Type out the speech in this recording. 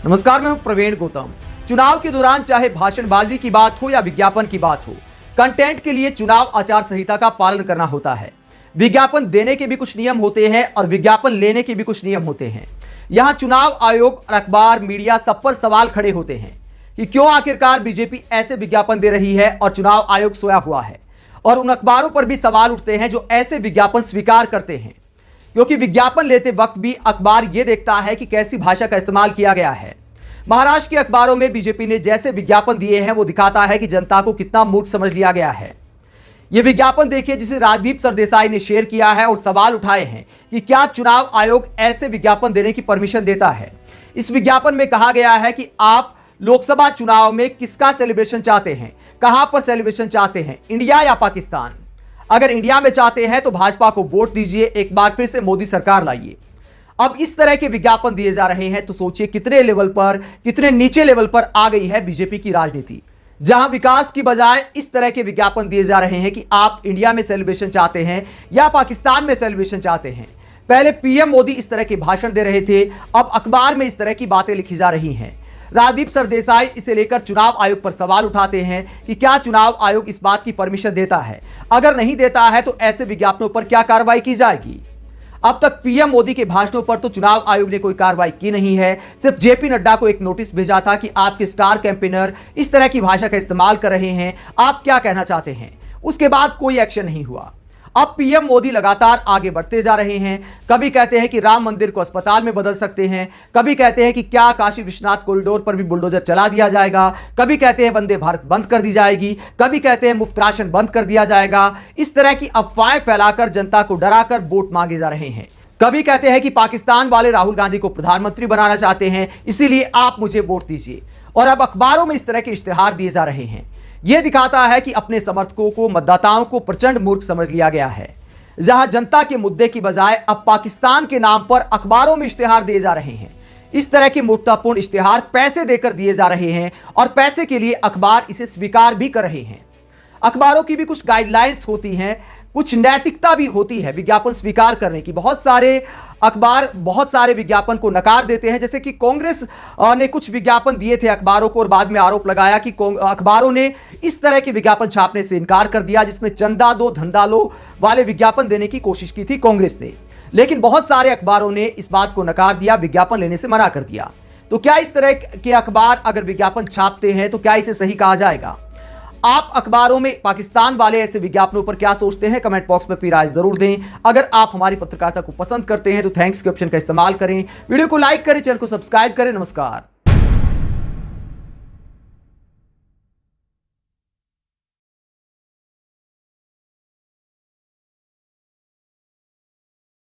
नमस्कार, मैं हूं प्रवीण गौतम। चुनाव के दौरान चाहे भाषणबाजी की बात हो या विज्ञापन की बात हो, कंटेंट के लिए चुनाव आचार संहिता का पालन करना होता है। विज्ञापन देने के भी कुछ नियम होते हैं और विज्ञापन लेने के भी कुछ नियम होते हैं। यहां चुनाव आयोग और अखबार, मीडिया सब पर सवाल खड़े होते हैं कि क्यों आखिरकार बीजेपी ऐसे विज्ञापन दे रही है और चुनाव आयोग सोया हुआ है। और उन अखबारों पर भी सवाल उठते हैं जो ऐसे विज्ञापन स्वीकार करते हैं, क्योंकि विज्ञापन लेते वक्त भी अखबार यह देखता है कि कैसी भाषा का इस्तेमाल किया गया है। महाराष्ट्र के अखबारों में बीजेपी ने जैसे विज्ञापन दिए हैं वो दिखाता है कि जनता को कितना मूर्ख समझ लिया गया है। यह विज्ञापन देखिए जिसे राजदीप सरदेसाई ने शेयर किया है और सवाल उठाए हैं कि क्या चुनाव आयोग ऐसे विज्ञापन देने की परमिशन देता है। इस विज्ञापन में कहा गया है कि आप लोकसभा चुनाव में किसका सेलिब्रेशन चाहते हैं, कहां पर सेलिब्रेशन चाहते हैं, इंडिया या पाकिस्तान। अगर इंडिया में चाहते हैं तो भाजपा को वोट दीजिए, एक बार फिर से मोदी सरकार लाइए। अब इस तरह के विज्ञापन दिए जा रहे हैं तो सोचिए कितने लेवल पर, कितने नीचे लेवल पर आ गई है बीजेपी की राजनीति, जहां विकास की बजाय इस तरह के विज्ञापन दिए जा रहे हैं कि आप इंडिया में सेलिब्रेशन चाहते हैं या पाकिस्तान में सेलिब्रेशन चाहते हैं। पहले पीएम मोदी इस तरह के भाषण दे रहे थे, अब अखबार में इस तरह की बातें लिखी जा रही हैं। राजदीप सरदेसाई इसे लेकर चुनाव आयोग पर सवाल उठाते हैं कि क्या चुनाव आयोग इस बात की परमिशन देता है, अगर नहीं देता है तो ऐसे विज्ञापनों पर क्या कार्रवाई की जाएगी। अब तक पीएम मोदी के भाषणों पर तो चुनाव आयोग ने कोई कार्रवाई की नहीं है, सिर्फ जेपी नड्डा को एक नोटिस भेजा था कि आपके स्टार कैंपेनर इस तरह की भाषा का इस्तेमाल कर रहे हैं, आप क्या कहना चाहते हैं। उसके बाद कोई एक्शन नहीं हुआ। अब पीएम मोदी लगातार आगे बढ़ते जा रहे हैं। कभी कहते हैं कि राम मंदिर को अस्पताल में बदल सकते हैं, कभी कहते हैं कि क्या काशी विश्वनाथ कॉरिडोर पर भी बुलडोजर चला दिया जाएगा, कभी कहते हैं वंदे भारत बंद कर दी जाएगी, कभी कहते हैं मुफ्त राशन बंद कर दिया जाएगा। इस तरह की अफवाहें फैलाकर जनता को डराकर वोट मांगे जा रहे हैं। कभी कहते हैं कि पाकिस्तान वाले राहुल गांधी को प्रधानमंत्री बनाना चाहते हैं, इसीलिए आप मुझे वोट दीजिए। और अब अखबारों में इस तरह के इश्तिहार दिए जा रहे हैं। यह दिखाता है कि अपने समर्थकों को, मतदाताओं को प्रचंड मूर्ख समझ लिया गया है, जहां जनता के मुद्दे की बजाय अब पाकिस्तान के नाम पर अखबारों में इश्तिहार दिए जा रहे हैं। इस तरह के मूर्खतापूर्ण इश्तिहार पैसे देकर दिए जा रहे हैं और पैसे के लिए अखबार इसे स्वीकार भी कर रहे हैं। अखबारों की भी कुछ गाइडलाइंस होती हैं, कुछ नैतिकता भी होती है विज्ञापन स्वीकार करने की। बहुत सारे अखबार बहुत सारे विज्ञापन को नकार देते हैं, जैसे कि कांग्रेस ने कुछ विज्ञापन दिए थे अखबारों को और बाद में आरोप लगाया कि अखबारों ने इस तरह के विज्ञापन छापने से इनकार कर दिया जिसमें चंदा दो धंधा लो वाले विज्ञापन देने की कोशिश की थी कांग्रेस ने। लेकिन बहुत सारे अखबारों ने इस बात को नकार दिया, विज्ञापन लेने से मना कर दिया। तो क्या इस तरह के अखबार अगर विज्ञापन छापते हैं तो क्या इसे सही कहा जाएगा? आप अखबारों में पाकिस्तान वाले ऐसे विज्ञापनों पर क्या सोचते हैं? कमेंट बॉक्स में अपनी राय जरूर दें। अगर आप हमारी पत्रकारिता को पसंद करते हैं तो थैंक्स के ऑप्शन का इस्तेमाल करें, वीडियो को लाइक करें, चैनल को सब्सक्राइब करें। नमस्कार।